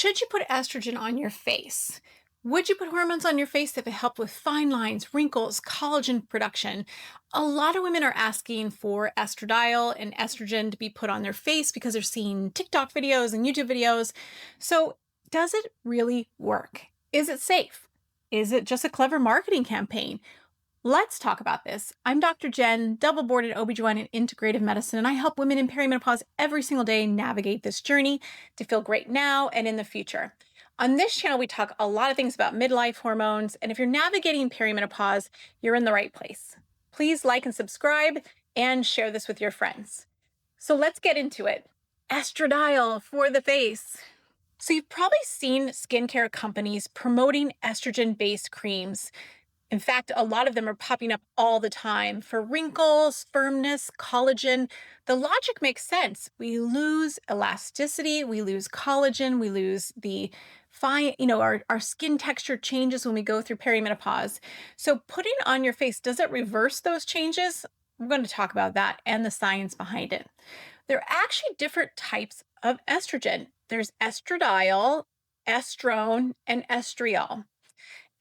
Should you put estrogen on your face? Would you put hormones on your face if it helped with fine lines, wrinkles, collagen production? A lot of women are asking for estradiol and estrogen to be put on their face because they're seeing TikTok videos and YouTube videos. So, does it really work? Is it safe? Is it just a clever marketing campaign? Let's talk about this. I'm Dr. Jen, double boarded OBGYN in integrative medicine, and I help women in perimenopause every single day navigate this journey to feel great now and in the future. On this channel, we talk a lot of things about midlife hormones, and if you're navigating perimenopause, you're in the right place. Please like and subscribe and share this with your friends. So let's get into it. Estradiol for the face. So you've probably seen skincare companies promoting estrogen-based creams. In fact, a lot of them are popping up all the time for wrinkles, firmness, collagen. The logic makes sense. We lose elasticity, we lose collagen, we lose the fine, our skin texture changes when we go through perimenopause. So putting on your face, does it reverse those changes? We're going to talk about that and the science behind it. There are actually different types of estrogen. There's estradiol, estrone, and estriol.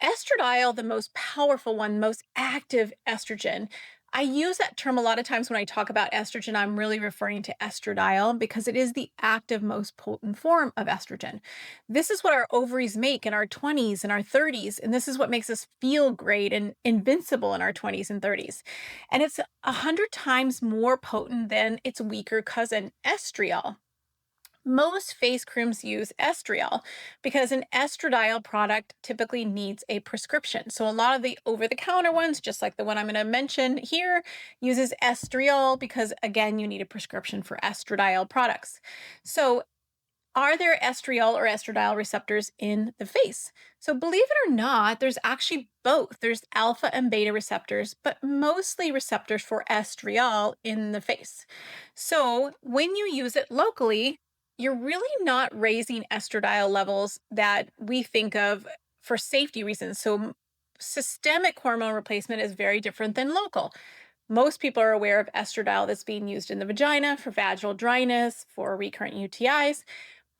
Estradiol, the most powerful one, most active estrogen. I use that term a lot of times when I talk about estrogen. I'm really referring to estradiol because it is the active, most potent form of estrogen. This is what our ovaries make in our 20s and our 30s, and this is what makes us feel great and invincible in our 20s and 30s. And it's 100 times more potent than its weaker cousin, estriol. Most face creams use Estriol because an estradiol product typically needs a prescription. So a lot of the over-the-counter ones, just like the one I'm going to mention here, uses Estriol because, again, you need a prescription for estradiol products. So are there estriol or estradiol receptors in the face? So believe it or not, there's actually both. There's alpha and beta receptors, but mostly receptors for estriol in the face. So when you use it locally, you're really not raising estradiol levels that we think of for safety reasons. So systemic hormone replacement is very different than local. Most people are aware of estradiol that's being used in the vagina for vaginal dryness, for recurrent UTIs,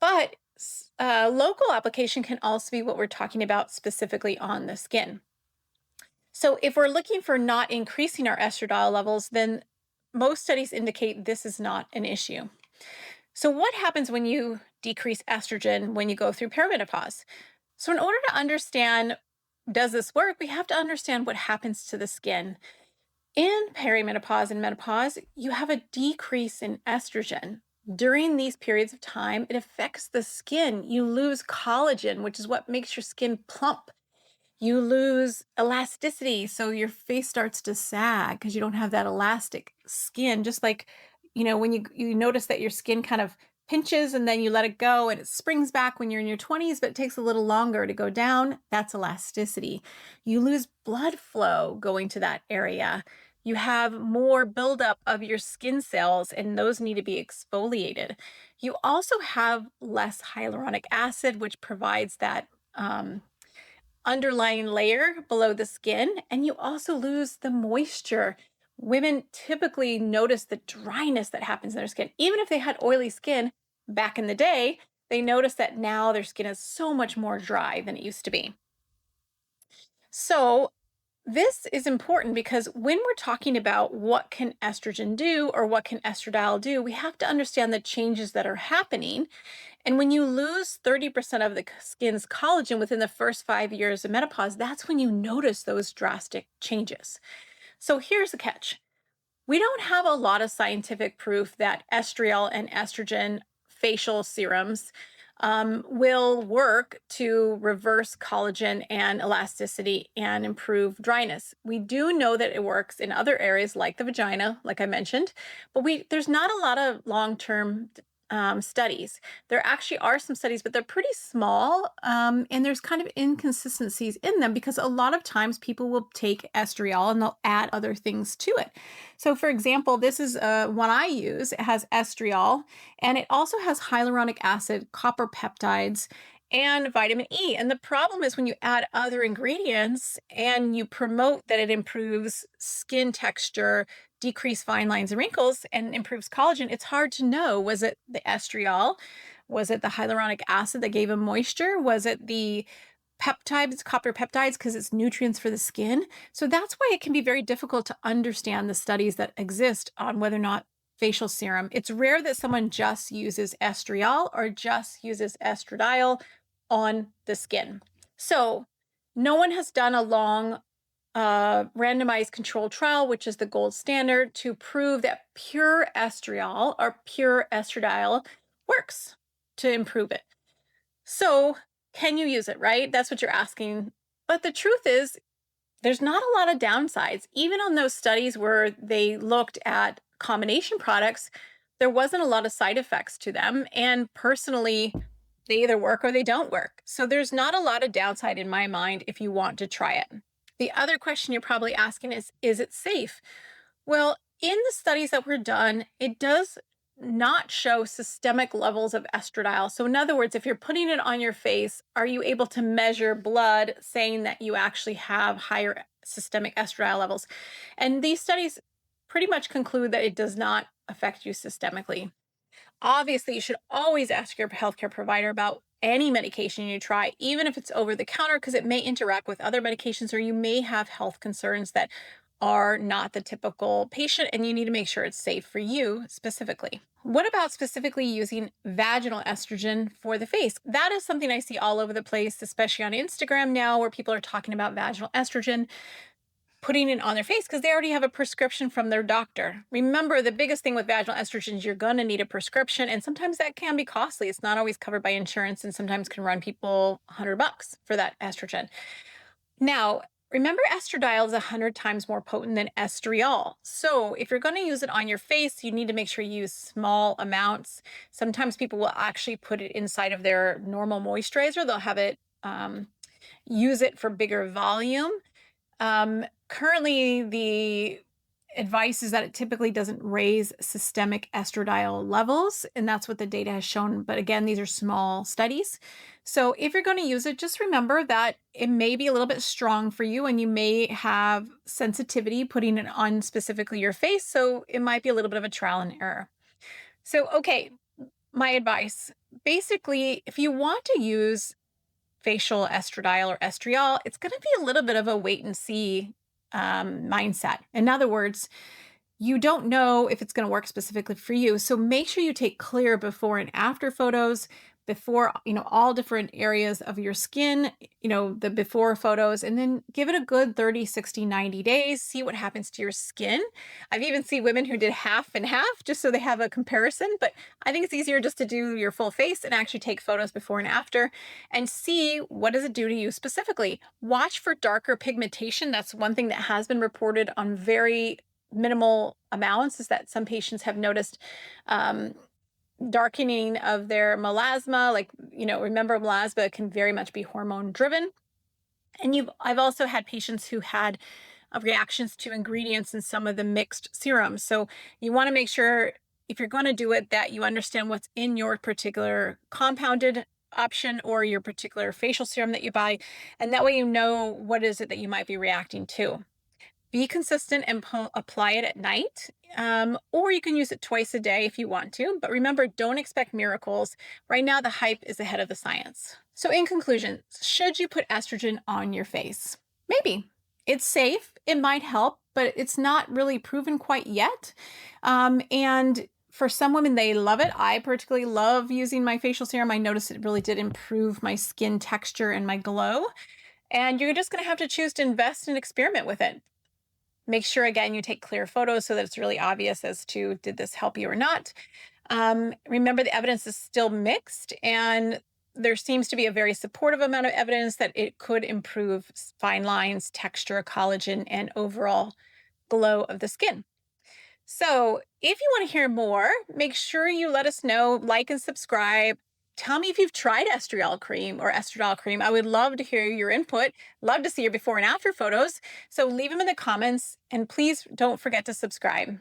but local application can also be what we're talking about specifically on the skin. So if we're looking for not increasing our estradiol levels, then most studies indicate this is not an issue. So what happens when you decrease estrogen when you go through perimenopause? So in order to understand, does this work, we have to understand what happens to the skin. In perimenopause and menopause, you have a decrease in estrogen. During these periods of time, it affects the skin. You lose collagen, which is what makes your skin plump. You lose elasticity, so your face starts to sag because you don't have that elastic skin, just like when you notice that your skin kind of pinches and then you let it go and it springs back when you're in your 20s, but it takes a little longer to go down. That's elasticity. You lose blood flow going to that area. You have more buildup of your skin cells, and those need to be exfoliated. You also have less hyaluronic acid, which provides that underlying layer below the skin, and you also lose the moisture. Women typically notice the dryness that happens in their skin. Even if they had oily skin back in the day, they notice that now their skin is so much more dry than it used to be. So this is important because when we're talking about what can estrogen do or what can estradiol do, we have to understand the changes that are happening. And when you lose 30% of the skin's collagen within the first 5 years of menopause, that's when you notice those drastic changes. So here's the catch. We don't have a lot of scientific proof that estriol and estrogen facial serums will work to reverse collagen and elasticity and improve dryness. We do know that it works in other areas like the vagina, like I mentioned, but there's not a lot of long-term studies. There actually are some studies, but they're pretty small, and there's kind of inconsistencies in them because a lot of times people will take estriol and they'll add other things to it. So for example, this is one I use. It has estriol, and it also has hyaluronic acid, copper peptides, and vitamin E. And the problem is when you add other ingredients and you promote that it improves skin texture, decrease fine lines and wrinkles, and improves collagen, it's hard to know, was it the estriol Was it the hyaluronic acid that gave them moisture? Was it the peptides, copper peptides, because it's nutrients for the skin? So that's why it can be very difficult to understand the studies that exist on whether or not facial serum. It's rare that someone just uses estriol or just uses estradiol on the skin. So no one has done a long randomized controlled trial, which is the gold standard, to prove that pure estriol or pure estradiol works to improve it. So can you use it, right? That's what you're asking. But the truth is, there's not a lot of downsides. Even on those studies where they looked at combination products, there wasn't a lot of side effects to them. And personally, they either work or they don't work. So there's not a lot of downside in my mind if you want to try it. The other question you're probably asking is it safe? Well, in the studies that were done, it does not show systemic levels of estradiol. So in other words, if you're putting it on your face, are you able to measure blood saying that you actually have higher systemic estradiol levels? And these studies pretty much conclude that it does not affect you systemically. Obviously, you should always ask your healthcare provider about any medication you try, even if it's over the counter, because it may interact with other medications or you may have health concerns that are not the typical patient, and you need to make sure it's safe for you specifically. What about specifically using vaginal estrogen for the face? That is something I see all over the place, especially on Instagram now, where people are talking about vaginal estrogen, putting it on their face because they already have a prescription from their doctor. Remember, the biggest thing with vaginal estrogen is you're going to need a prescription, and sometimes that can be costly. It's not always covered by insurance and sometimes can run people $100 for that estrogen. Now, remember, estradiol is 100 times more potent than estriol. So if you're going to use it on your face, you need to make sure you use small amounts. Sometimes people will actually put it inside of their normal moisturizer. They'll have it use it for bigger volume. Currently, the advice is that it typically doesn't raise systemic estradiol levels, and that's what the data has shown. But again, these are small studies. So if you're going to use it, just remember that it may be a little bit strong for you and you may have sensitivity putting it on specifically your face. So it might be a little bit of a trial and error. So, okay, my advice, basically, if you want to use facial estradiol or estriol, it's going to be a little bit of a wait and see mindset. In other words, you don't know if it's going to work specifically for you. So make sure you take clear before and after photos, before, all different areas of your skin, the before photos, and then give it a good 30, 60, 90 days, see what happens to your skin. I've even seen women who did half and half just so they have a comparison, but I think it's easier just to do your full face and actually take photos before and after and see what does it do to you specifically. Watch for darker pigmentation. That's one thing that has been reported on very minimal amounts, is that some patients have noticed darkening of their melasma. Remember, melasma can very much be hormone driven. And I've also had patients who had reactions to ingredients in some of the mixed serums. So you want to make sure, if you're going to do it, that you understand what's in your particular compounded option or your particular facial serum that you buy. And that way you know what is it that you might be reacting to. Be consistent and apply it at night, or you can use it twice a day if you want to. But remember, don't expect miracles. Right now, the hype is ahead of the science. So in conclusion, should you put estrogen on your face? Maybe. It's safe. It might help, but it's not really proven quite yet. And for some women, they love it. I particularly love using my facial serum. I noticed it really did improve my skin texture and my glow. And you're just going to have to choose to invest and experiment with it. Make sure, again, you take clear photos so that it's really obvious as to, did this help you or not? Remember, the evidence is still mixed, and there seems to be a very supportive amount of evidence that it could improve fine lines, texture, collagen, and overall glow of the skin. So if you want to hear more, make sure you let us know, like and subscribe. Tell me if you've tried estriol cream or estradiol cream. I would love to hear your input. Love to see your before and after photos. So leave them in the comments, and please don't forget to subscribe.